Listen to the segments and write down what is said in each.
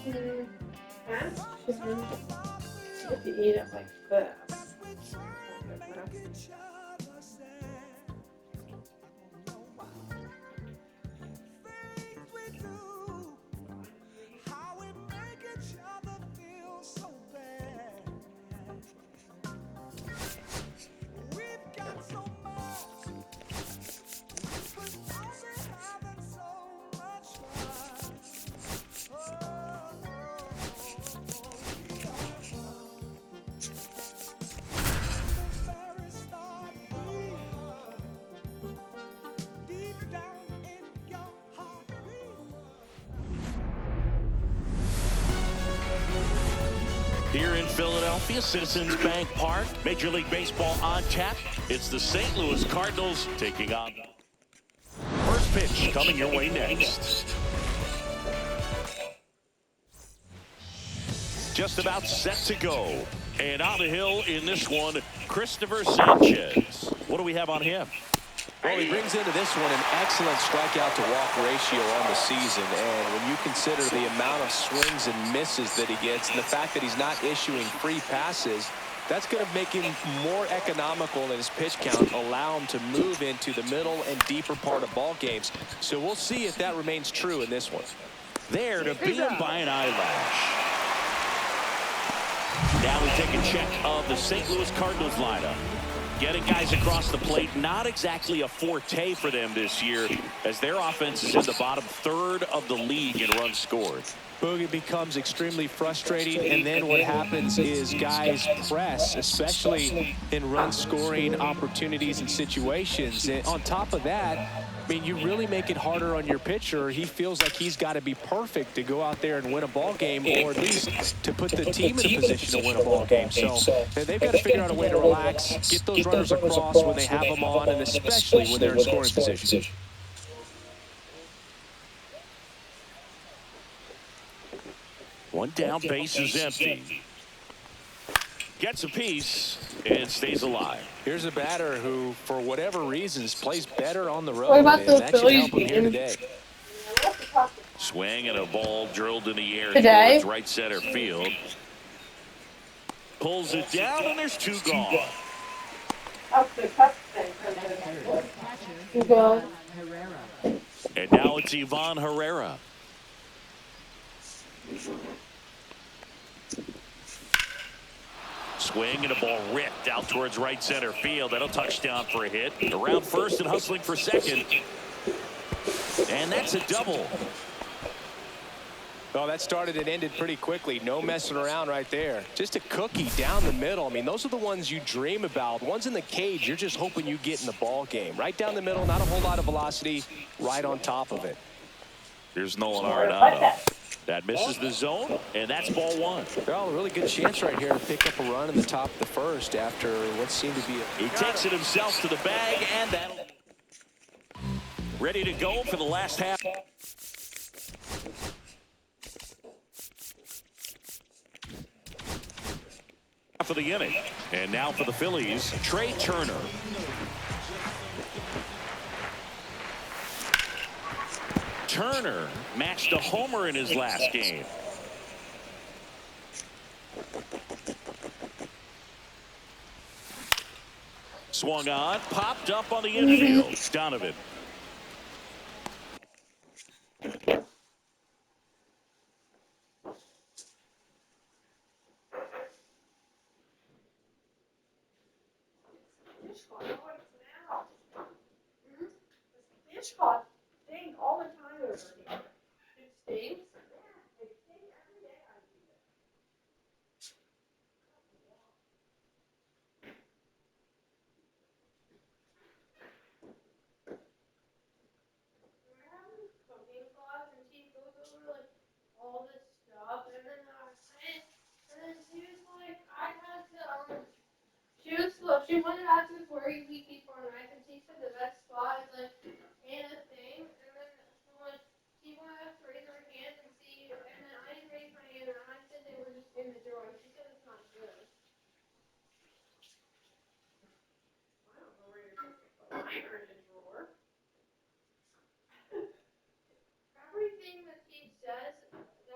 good. Fast. If you eat it like this. Here in Philadelphia, Citizens Bank Park, Major League Baseball on tap. It's the St. Louis Cardinals taking on. First pitch coming your way next. Just about set to go. And on the hill in this one, Christopher Sanchez. What do we have on him? Well, he brings into this one an excellent strikeout-to-walk ratio on the season. And when you consider the amount of swings and misses that he gets and the fact that he's not issuing free passes, that's going to make him more economical in his pitch count, allow him to move into the middle and deeper part of ball games. So we'll see if that remains true in this one. There to beat him by an eyelash. Now we take a check of the St. Louis Cardinals lineup. Getting guys across the plate, not exactly a forte for them this year, as their offense is in the bottom third of the league in runs scored. Boogie becomes extremely frustrating, and then what happens is guys press, especially in run-scoring opportunities and situations. And on top of that, I mean, you really make it harder on your pitcher. He feels like he's got to be perfect to go out there and win a ball game, or at least to put the team in a position to win a ball game. So they've got to figure out a way to relax, get those runners across when they have them on, and especially when they're in scoring position. One down, base is empty. Gets a piece and stays alive. Here's a batter who, for whatever reasons, plays better on the road. What about and those that should Phillies help him here today. Swing and a ball drilled in the air Today? towards right center field. Pulls it down and there's two gone. And now it's Ivan Herrera. Swing and a ball ripped out towards right center field. That'll touchdown for a hit. Around first and hustling for second. And that's a double. Well, that started and ended pretty quickly. No messing around right there. Just a cookie down the middle. I mean, those are the ones you dream about. Ones in the cage, you're just hoping you get in the ball game. Right down the middle, not a whole lot of velocity, right on top of it. Here's Nolan Arenado. That misses the zone, and that's ball one. Well, a really good chance right here to pick up a run in the top of the first after what seemed to be He takes it himself to the bag, and that'll... Ready to go for the last half. For the inning. And now for the Phillies, Trey Turner. Turner matched a homer in his last game. Swung on, popped up on the infield. Donovan. Fish caught stink all the time over here. It stinks. Yeah, it stinks every day I do it. We're having cooking class and she goes over like all this stuff and then she was like I had to she wanted to ask us where we keep our knife and she said the best spot is like in a thing and then like she wanted us to raise our hand and see and then I didn't raise my hand and I said they were just in the drawer. She said it's not good. I don't know where you're going to put mine are in the drawer. Everything that she says that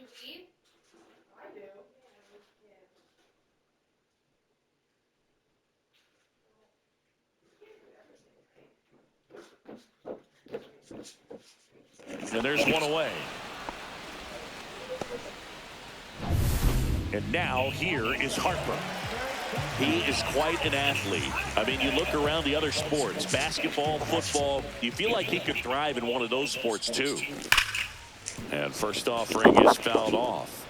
you eat? I do. And there's one away. And now here is Harper. He is quite an athlete. I mean, you look around the other sports, basketball, football, you feel like he could thrive in one of those sports too. And first offering is fouled off.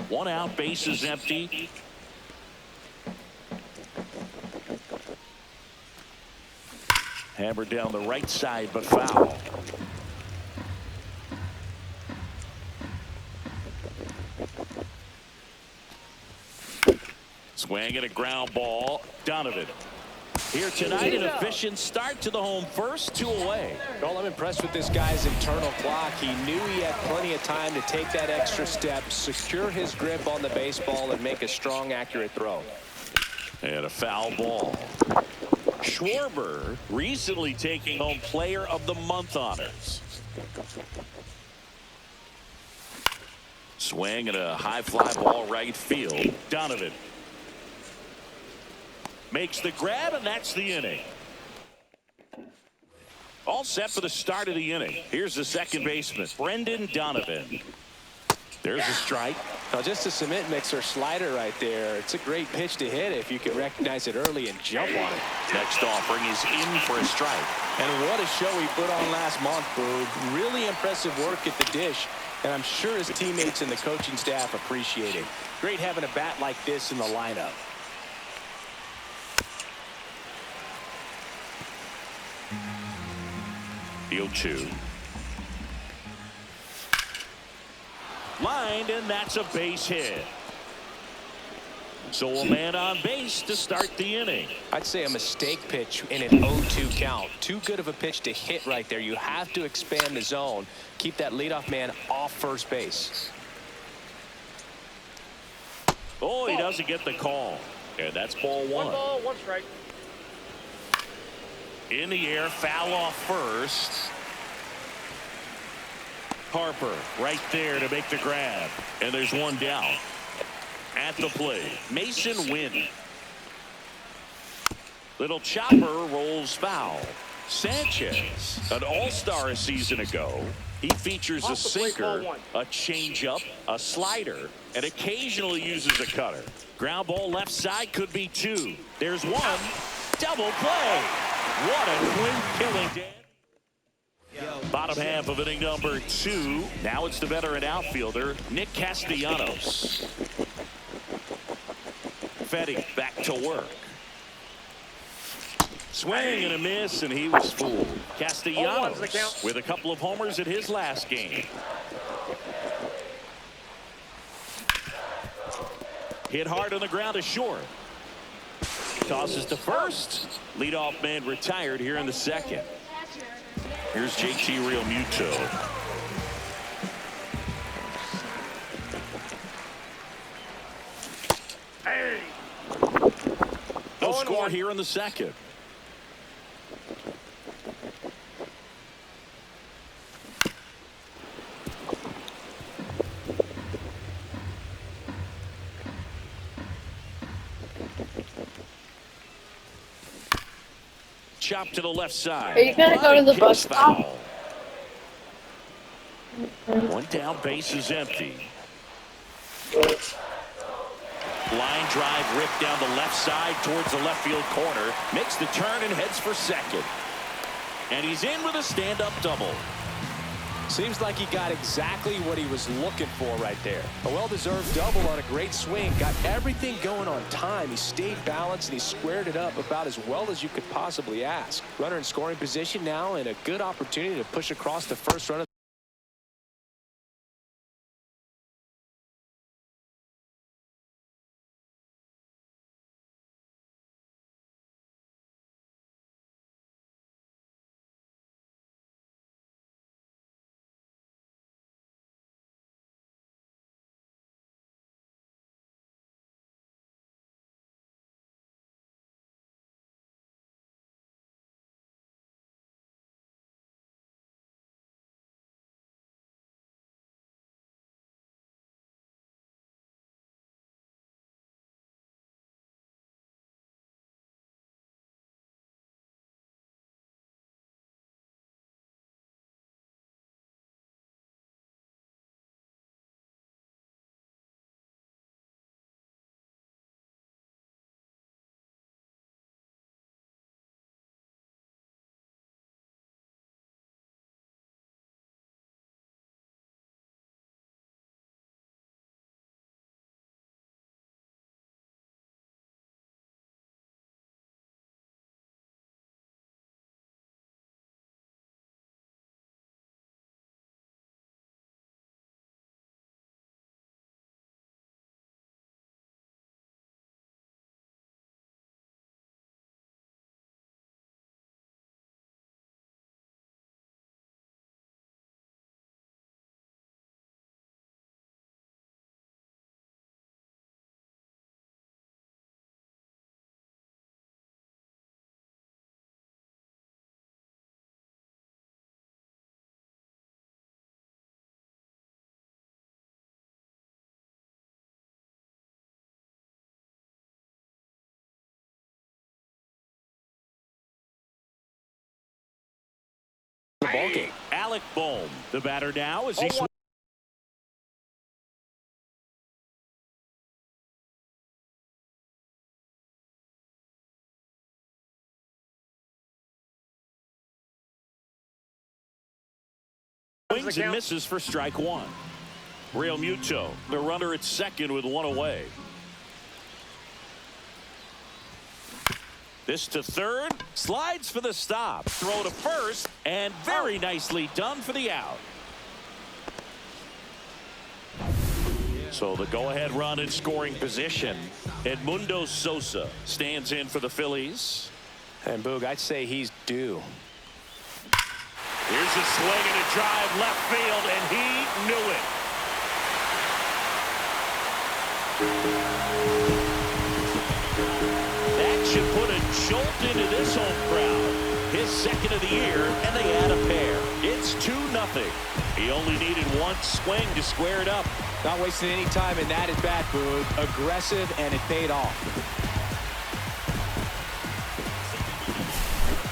One out, bases empty. Hammered down the right side, but foul. Swing and a ground ball. Donovan. Here tonight, an efficient start to the home first, 2 away. Well, I'm impressed with this guy's internal clock. He knew he had plenty of time to take that extra step, secure his grip on the baseball, and make a strong, accurate throw. And a foul ball. Schwarber recently taking home Player of the Month honors. Swing and a high fly ball right field. Donovan makes the grab, and that's the inning. All set for the start of the inning. Here's the second baseman, Brendan Donovan. There's a strike. Now, just a cement mixer slider right there. It's a great pitch to hit if you can recognize it early and jump on it. Next offering is in for a strike. And what a show he put on last month, Boo. Really impressive work at the dish, and I'm sure his teammates and the coaching staff appreciate it. Great having a bat like this in the lineup. The 0-2. Lined, and that's a base hit. So a man on base to start the inning. I'd say a mistake pitch in an 0-2 count. Too good of a pitch to hit right there. You have to expand the zone. Keep that leadoff man off first base. Oh, he doesn't get the call. And that's ball one. 1 ball, 1 strike. In the air, foul off first. Harper right there to make the grab. And there's one down. At the plate, Mason Wynn. Little chopper rolls foul. Sanchez, an all-star a season ago. He features a sinker, a changeup, a slider, and occasionally uses a cutter. Ground ball left side, could be 2. There's 1. Double play. What a quick killing, Dan. Bottom half of inning number 2. Now it's the veteran outfielder, Nick Castellanos. Fetty back to work. Swing and a miss, and he was fooled. Castellanos with a couple of homers in his last game. Hit hard on the ground to short. Tosses to first. Leadoff man retired here in the second. Here's JT Realmuto. Hey. No score here in the second. Chop to the left side. Are you gonna go to the bus stop? One down, base is empty. Line drive ripped down the left side towards the left field corner. Makes the turn and heads for second. And he's in with a stand-up double. Seems like he got exactly what he was looking for right there. A well-deserved double on a great swing. Got everything going on time. He stayed balanced and he squared it up about as well as you could possibly ask. Runner in scoring position now and a good opportunity to push across the first run of ball game. Alec Bohm, the batter now, as he swings and misses for strike one. Real Muto, the runner at second with one away. This to third, slides for the stop. Throw to first, and very nicely done for the out. So the go-ahead run in scoring position. Edmundo Sosa stands in for the Phillies. And Boog, I'd say he's due. Here's a swing and a drive left field, and he knew it. That should put a jolt into this home crowd. His second of the year, and they add a pair. It's 2-0. He only needed one swing to square it up. Not wasting any time in that at bat, Boog. Aggressive, and it paid off.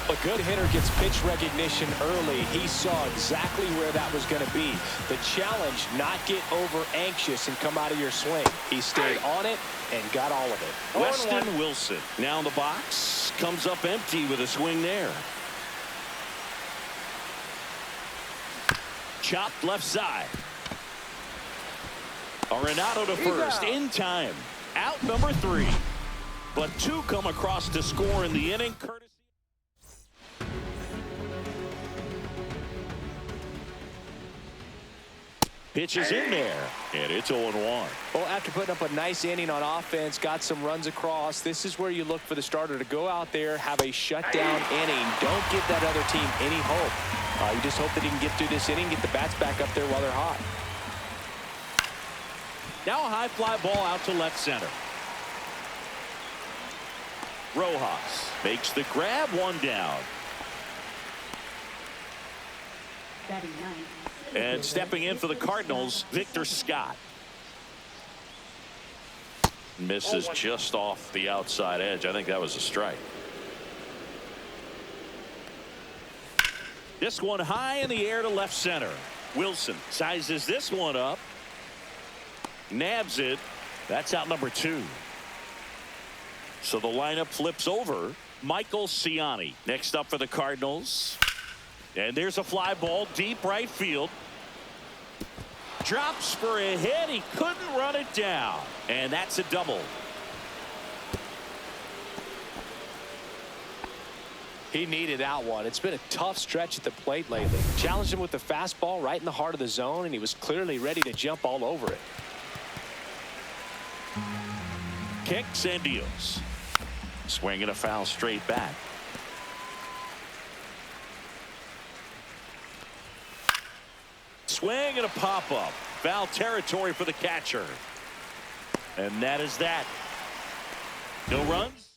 A good hitter gets pitch recognition early. He saw exactly where that was going to be. The challenge, not get over anxious and come out of your swing. He stayed on it and got all of it. Weston Wilson now in the box, comes up empty with a swing there. Chopped left side. Arenado to first in time. Out number 3. But 2 come across to score in the inning. Pitch is in there, and it's 0-1. Well, after putting up a nice inning on offense, got some runs across, this is where you look for the starter to go out there, have a shutdown inning. Don't give that other team any hope. You just hope that he can get through this inning, get the bats back up there while they're hot. Now a high fly ball out to left center. Rojas makes the grab, 1 down. And stepping in for the Cardinals, Victor Scott. Misses just off the outside edge. I think that was a strike. This one high in the air to left center. Wilson sizes this one up. Nabs it. That's out number 2. So the lineup flips over. Michael Ciani next up for the Cardinals. And there's a fly ball deep right field. Drops for a hit. He couldn't run it down. And that's a double. He needed that one. It's been a tough stretch at the plate lately. Challenged him with the fastball right in the heart of the zone, and he was clearly ready to jump all over it. Kicks and deals. Swinging a foul straight back. Swing and a pop-up. Foul territory for the catcher. And that is that. No runs.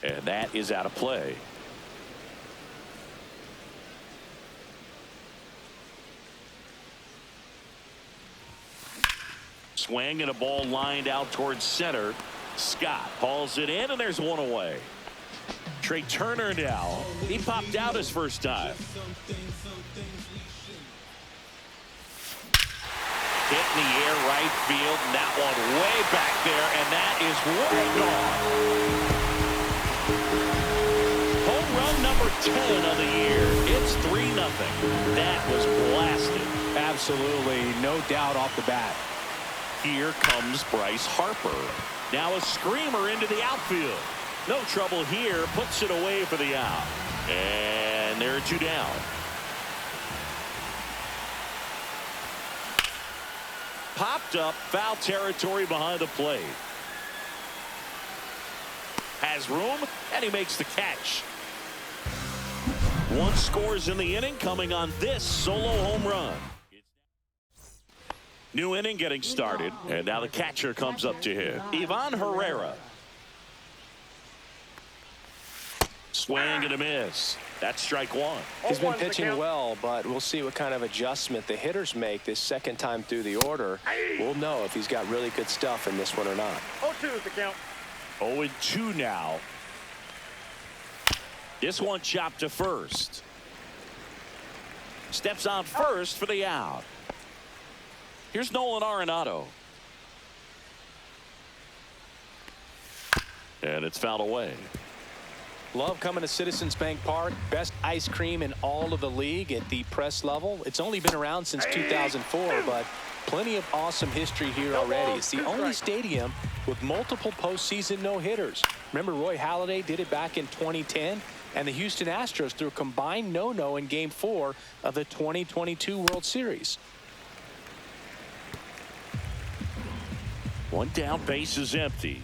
And that is out of play. Swing and a ball lined out towards center. Scott hauls it in, and there's 1 away. Trey Turner now. He popped out his first time. Hit in the air right field, and that one way back there, and that is way gone. Home run number 10 of the year. It's 3-0. That was blasted. Absolutely, no doubt off the bat. Here comes Bryce Harper. Now a screamer into the outfield. No trouble here. Puts it away for the out. And there are 2 down. Popped up. Foul territory behind the plate. Has room, and he makes the catch. 1 scores in the inning, coming on this solo home run. New inning getting started, and now the catcher comes up to hit. Ivan Herrera. Swing and a miss. That's strike one. He's been pitching well, but we'll see what kind of adjustment the hitters make this second time through the order. We'll know if he's got really good stuff in this one or not. 0-2 is the count. 0-2 now. This one chopped to first. Steps on first for the out. Here's Nolan Arenado. And it's fouled away. Love coming to Citizens Bank Park. Best ice cream in all of the league at the press level. It's only been around since 2004, but plenty of awesome history here already. It's the only stadium with multiple postseason no-hitters. Remember, Roy Halladay did it back in 2010, and the Houston Astros threw a combined no-no in Game 4 of the 2022 World Series. One down, base is empty.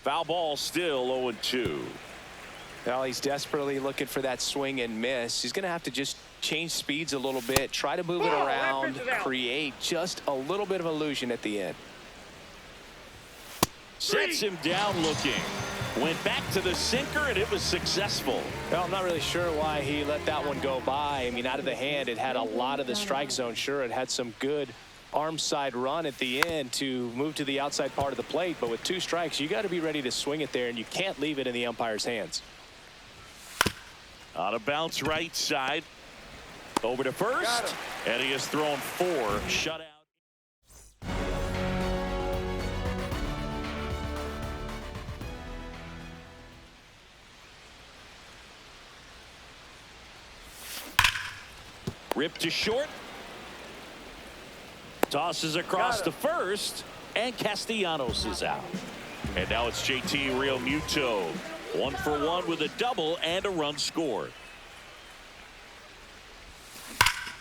Foul ball, still 0-2. Well, he's desperately looking for that swing and miss. He's going to have to just change speeds a little bit, try to move it around, create just a little bit of illusion at the end. Sets him down looking. Went back to the sinker, and it was successful. Well, I'm not really sure why he let that one go by. I mean, out of the hand, it had a lot of the strike zone. Sure, it had some good arm side run at the end to move to the outside part of the plate, but with 2 strikes, you got to be ready to swing it there, and you can't leave it in the umpire's hands. On a bounce right side. Over to first, and he has thrown 4 shutout. Ripped to short. Tosses across to first, and Castellanos is out. And now it's JT Realmuto. 1 for 1 with a double and a run scored.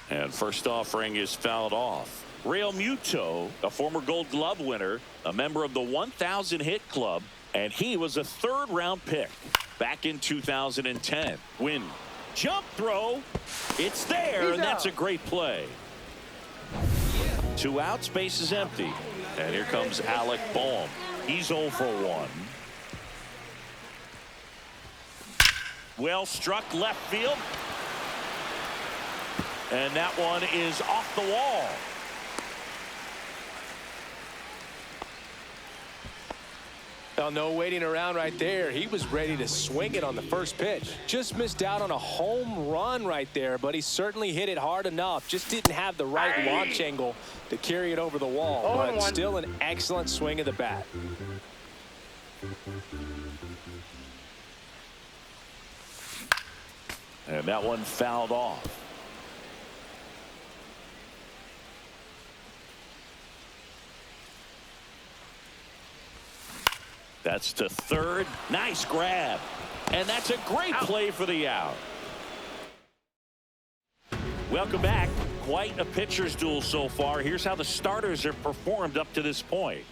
And first offering is fouled off. Realmuto, a former Gold Glove winner, a member of the 1,000 hit club, and he was a 3rd-round pick back in 2010. Win. Jump throw. It's there, and that's a great play. 2 outs, base is empty. And here comes Alec Bohm. He's 0 for 1. Well struck left field. And that one is off the wall. Well, no waiting around right there. He was ready to swing it on the first pitch. Just missed out on a home run right there, but he certainly hit it hard enough. Just didn't have the right launch angle to carry it over the wall, but still an excellent swing of the bat. And that one fouled off. That's to third. Nice grab. And that's a great play for the out. Welcome back. Quite a pitcher's duel so far. Here's how the starters have performed up to this point.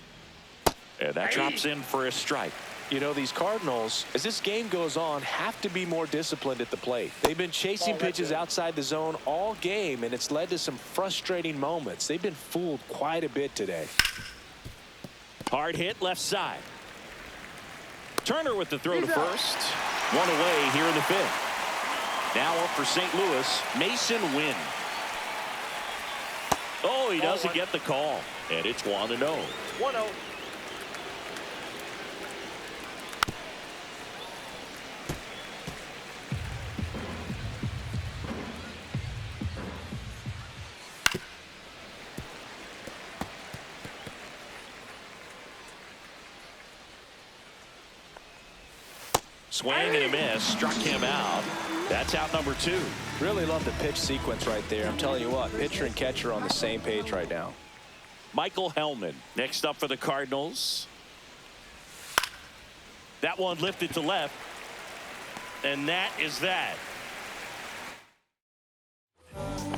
And that drops in for a strike. You know, these Cardinals, as this game goes on, have to be more disciplined at the plate. They've been chasing pitches outside the zone all game, and it's led to some frustrating moments. They've been fooled quite a bit today. Hard hit left side. Turner with the throw to first. 1 away here in the 5th. Now up for St. Louis, Mason Wynn. Oh, he doesn't get the call. And it's 1-0. 1-0. Swing and a miss. Struck him out. That's out number 2. Really love the pitch sequence right there. I'm telling you what, pitcher and catcher on the same page right now. Michael Hellman next up for the Cardinals. That one lifted to left. And that is that.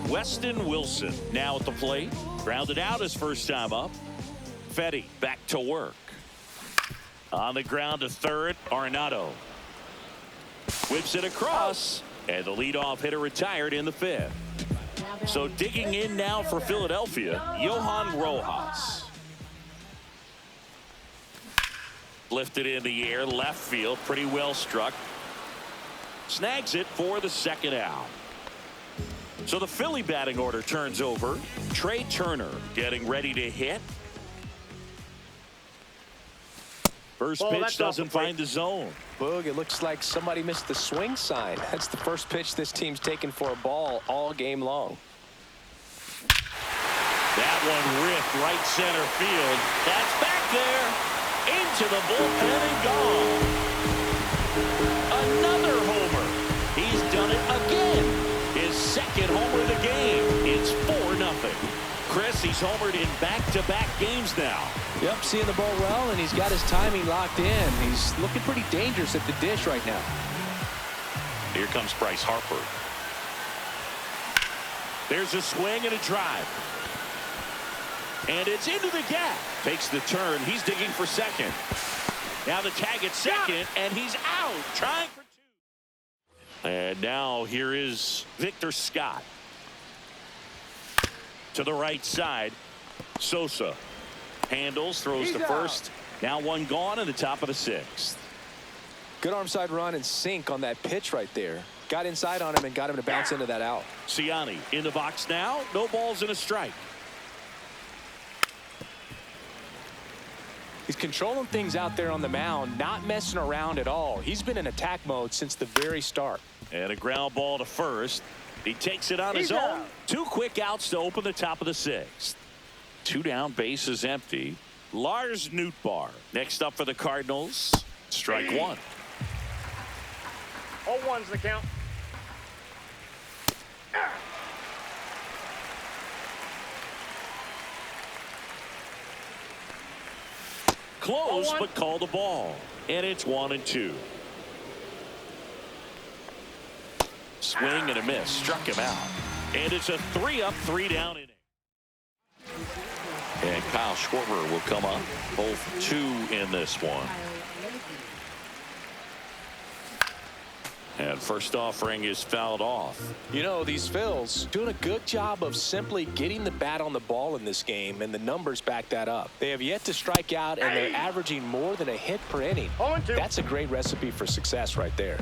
Weston Wilson now at the plate. Grounded out his first time up. Fetty back to work. On the ground to third, Arenado. Whips it across, and the leadoff hitter retired in the 5th. So digging in now for Philadelphia, Johan Rojas. Lifted in the air, left field, pretty well struck. snags it for the second out. So the Philly batting order turns over. Trey Turner getting ready to hit. First pitch doesn't find the zone. Boog, it looks like somebody missed the swing sign. That's the first pitch this team's taken for a ball all game long. That one ripped right center field. That's back there. Into the bullpen and gone. Another homer. He's done it again. His second homer of the game. It's 4-0. Chris, he's homered in back-to-back games now. Yep, seeing the ball well, and he's got his timing locked in. He's looking pretty dangerous at the dish right now. Here comes Bryce Harper. There's a swing and a drive. And it's into the gap. Takes the turn. He's digging for second. Now the tag at second, and he's out. Trying for two. And now here is Victor Scott. To the right side. Sosa handles, throws to first. Now one gone in the top of the sixth. Good arm side run and sink on that pitch right there. Got inside on him and got him to bounce into that out. Ciani in the box now. No balls and a strike. He's controlling things out there on the mound, not messing around at all. He's been in attack mode since the very start. And a ground ball to first. He takes it on his own. 2 quick outs to open the top of the sixth. 2 down, bases empty. Lars Nootbaar next up for the Cardinals. Strike one. 0-1's the count. Close, but called a ball. And it's 1-2. Swing and a miss. Struck him out. And it's a 3-up, 3-down inning. And Kyle Schwarber will come up. Both 2 in this one. And first offering is fouled off. You know, these Phils doing a good job of simply getting the bat on the ball in this game, and the numbers back that up. They have yet to strike out, and they're averaging more than a hit per inning. 0-2. That's a great recipe for success right there.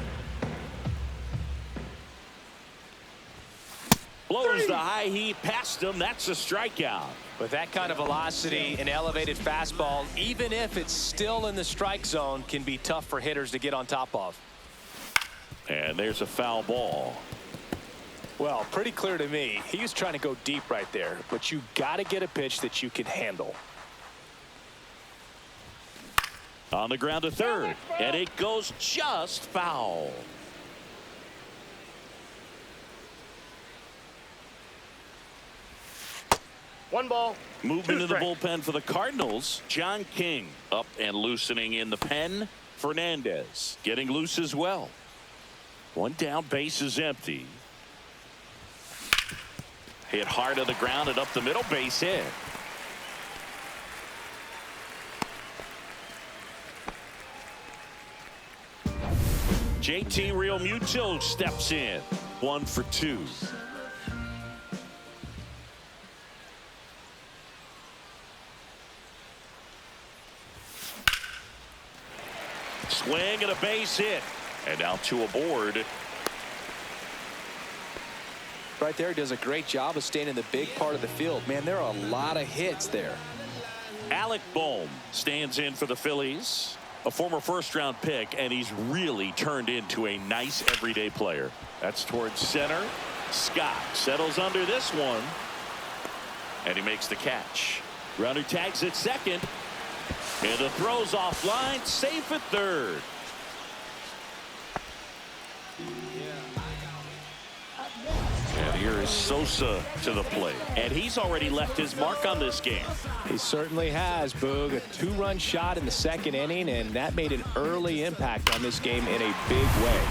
Blows the high heat past him. That's a strikeout. With that kind of velocity, an elevated fastball, even if it's still in the strike zone, can be tough for hitters to get on top of. And there's a foul ball. Well, pretty clear to me. He was trying to go deep right there, but you got to get a pitch that you can handle. On the ground to third, and it goes just foul. One ball. Movement in the bullpen for the Cardinals. John King up and loosening in the pen. Fernandez getting loose as well. 1 down, base is empty. Hit hard on the ground and up the middle, base hit. JT Realmuto steps in. 1 for 2. Swing and a base hit. And now 2 aboard. Right there, he does a great job of staying in the big part of the field. Man, there are a lot of hits there. Alec Bohm stands in for the Phillies. A former first-round pick, and he's really turned into a nice everyday player. That's towards center. Scott settles under this one. And he makes the catch. Runner tags at second. And the throw's offline. Safe at third. And here is Sosa to the plate. And he's already left his mark on this game. He certainly has, Boog. A 2-run shot in the second inning, and that made an early impact on this game in a big way.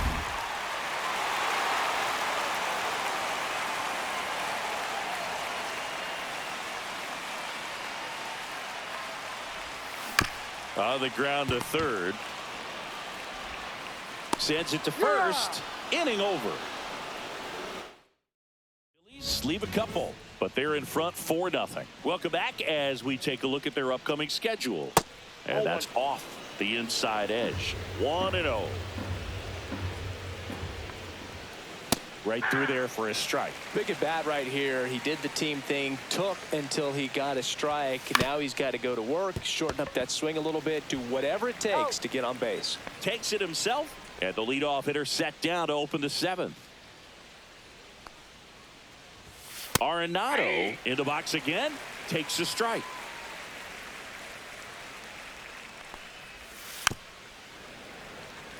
On the ground to third. Sends it to first. Inning over. Phillies leave a couple, but they're in front 4-0. Welcome back as we take a look at their upcoming schedule. And that's off the inside edge. 1-0. Right through there for a strike. Big at bat right here. He did the team thing, took until he got a strike. Now he's got to go to work, shorten up that swing a little bit, do whatever it takes to get on base. Takes it himself, and the leadoff hitter set down to open the seventh. Arenado in the box again, takes a strike.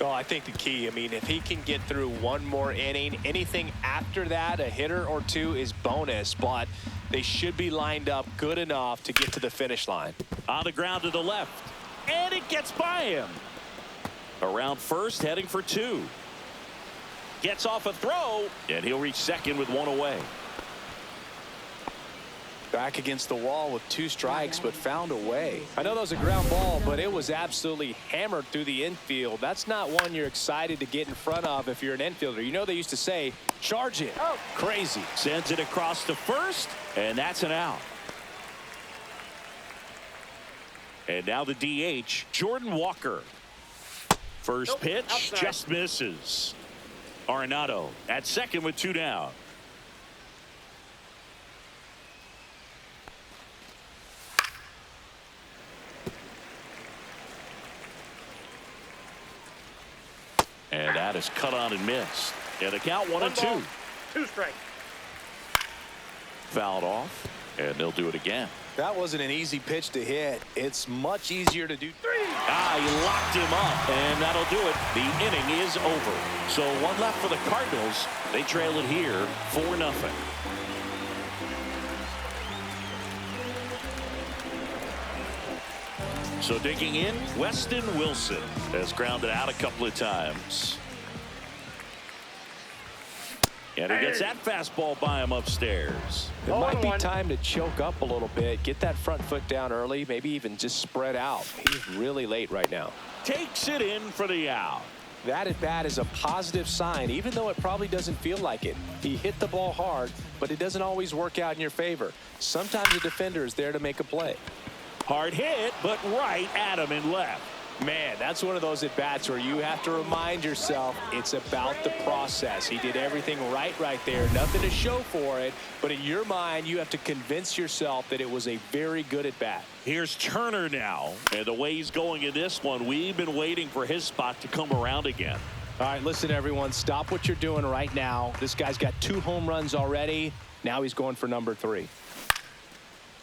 Oh, I think the key, I mean, if he can get through one more inning, anything after that, a hitter or two is bonus, but they should be lined up good enough to get to the finish line. On the ground to the left, and it gets by him. Around first, heading for two. Gets off a throw, and he'll reach second with one away. Back against the wall with 2 strikes, but found a way. I know that was a ground ball, but it was absolutely hammered through the infield. That's not one you're excited to get in front of if you're an infielder. You know, they used to say, charge it. Oh, crazy. Sends it across to first, and that's an out. And now the DH, Jordan Walker. First pitch, outside. just misses. Arenado at second with 2 down. And that is cut on and missed. And the count 1-2. 2 strikes. Fouled off, and they'll do it again. That wasn't an easy pitch to hit. It's much easier to do. He locked him up, and that'll do it. The inning is over. So 1 left for the Cardinals. They trail it here 4-0. So digging in, Weston Wilson has grounded out a couple of times. And he gets that fastball by him upstairs. It might be time to choke up a little bit, get that front foot down early, maybe even just spread out. He's really late right now. Takes it in for the out. That at bat is a positive sign, even though it probably doesn't feel like it. He hit the ball hard, but it doesn't always work out in your favor. Sometimes the defender is there to make a play. Hard hit, but right at him and left. Man, that's one of those at-bats where you have to remind yourself it's about the process. He did everything right there. Nothing to show for it, but in your mind, you have to convince yourself that it was a very good at-bat. Here's Turner now, and the way he's going in this one, we've been waiting for his spot to come around again. All right, listen, everyone, stop what you're doing right now. This guy's got 2 home runs already. Now he's going for number 3.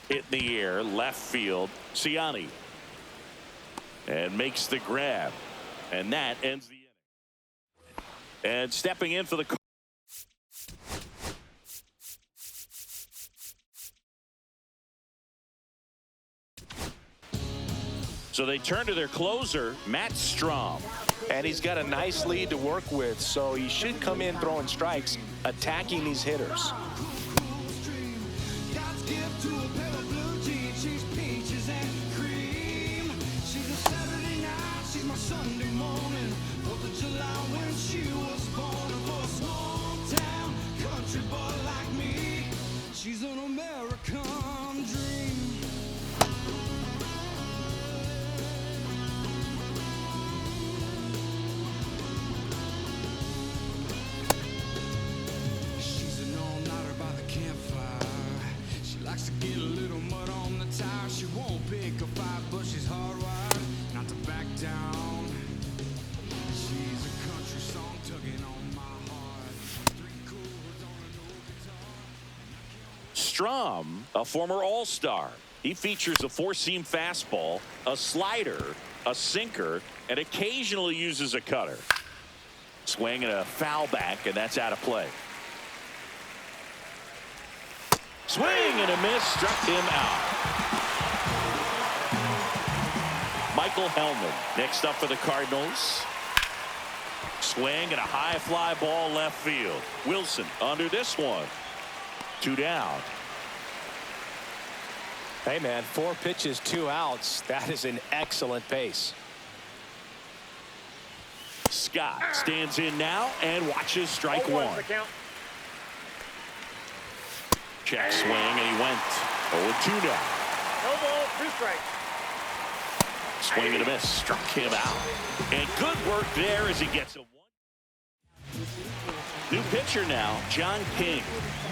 Hit in the air, left field, Ciani. And makes the grab. And that ends the inning. And stepping in for the So they turn to their closer, Matt Strom. And he's got a nice lead to work with, so he should come in throwing strikes, attacking these hitters. She's an American dream. She's an all-nighter by the campfire. She likes to get a little mud on the tire. She won't pick a fight, but she's hardwired not to back down. She's a country song tugging on my heart. 3 chords on an old guitar. Strom, a former All-Star. He features a 4-seam fastball, a slider, a sinker, and occasionally uses a cutter. Swing and a foul back, and that's out of play. Swing and a miss, struck him out. Michael Hellman next up for the Cardinals. Swing and a high fly ball left field. Wilson under this one. 2 down. Hey, man, 4 pitches, 2 outs. That is an excellent pace. Scott stands in now and watches strike 1. Check swing, and he went 0-2 now. No ball, 2 strikes. Swing and a miss, struck him out. And good work there as he gets a 1. New pitcher now, John King.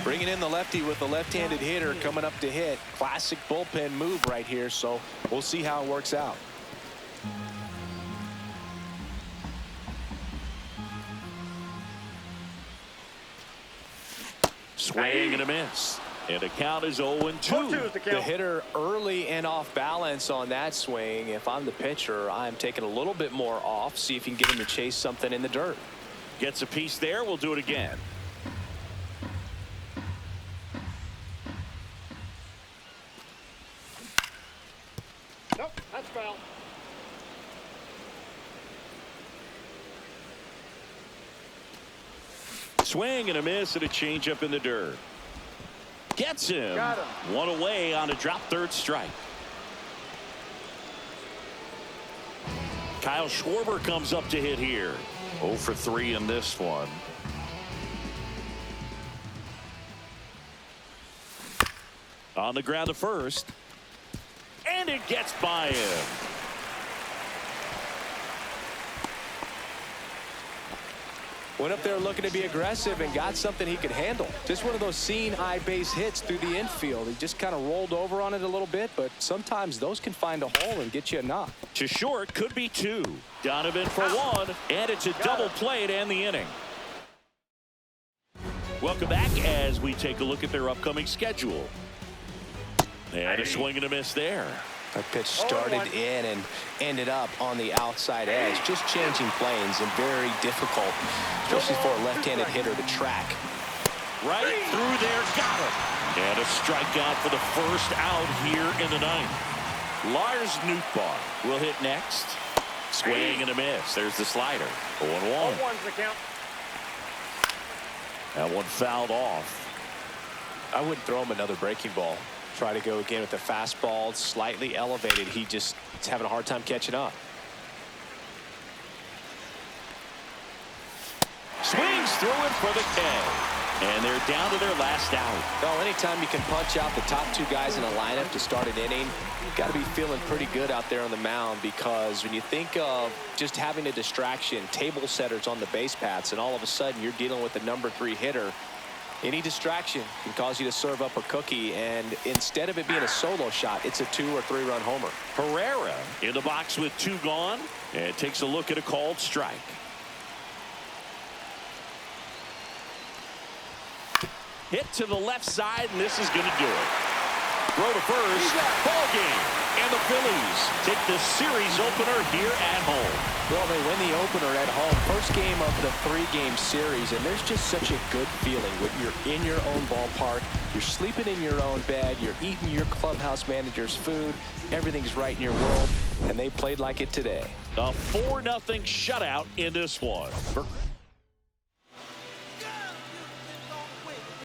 Bringing in the lefty with the left-handed hitter coming up to hit. Classic bullpen move right here, so we'll see how it works out. Swing and a miss. And the count is 0-2. 0-2 is the count. The hitter early and off balance on that swing. If I'm the pitcher, I'm taking a little bit more off. See if you can get him to chase something in the dirt. Gets a piece there. We'll do it again. Nope, that's foul. Swing and a miss and a changeup in the dirt. Gets him. Got him. One away on a drop third strike. Kyle Schwarber comes up to hit here. 0 for 3 in this one. On the ground to first. And it gets by him. Went up there looking to be aggressive and got something he could handle. Just one of those seeing eye base hits through the infield. He just kind of rolled over on it a little bit, but sometimes those can find a hole and get you a knock. To short, could be 2. Donovan for 1, and it's a double play to end the inning. Welcome back as we take a look at their upcoming schedule. And a swing and a miss there. That pitch started in and ended up on the outside edge. Just changing planes and very difficult, especially for a left-handed hitter to track. Right through there, got him. And a strikeout for the first out here in the ninth. Lars Nootbaar will hit next. Swing and a miss. There's the slider. 0-1. 0-1's the count. That one fouled off. I wouldn't throw him another breaking ball. Try to go again with the fastball, slightly elevated. He's having a hard time catching up. Swings through it for the K. And they're down to their last out. Well, anytime you can punch out the top 2 guys in a lineup to start an inning, you've got to be feeling pretty good out there on the mound, because when you think of just having a distraction, table setters on the base paths, and all of a sudden you're dealing with the number 3 hitter, any distraction can cause you to serve up a cookie, and instead of it being a solo shot, it's a 2 or 3 run homer. Herrera in the box with 2 gone, and takes a look at a called strike. Hit to the left side, and this is going to do it. Throw to first. Ball game. And the Phillies take the series opener here at home. Well, they win the opener at home. First game of the 3-game series, and there's just such a good feeling when you're in your own ballpark, you're sleeping in your own bed, you're eating your clubhouse manager's food, everything's right in your world, and they played like it today. A 4-0 shutout in this one.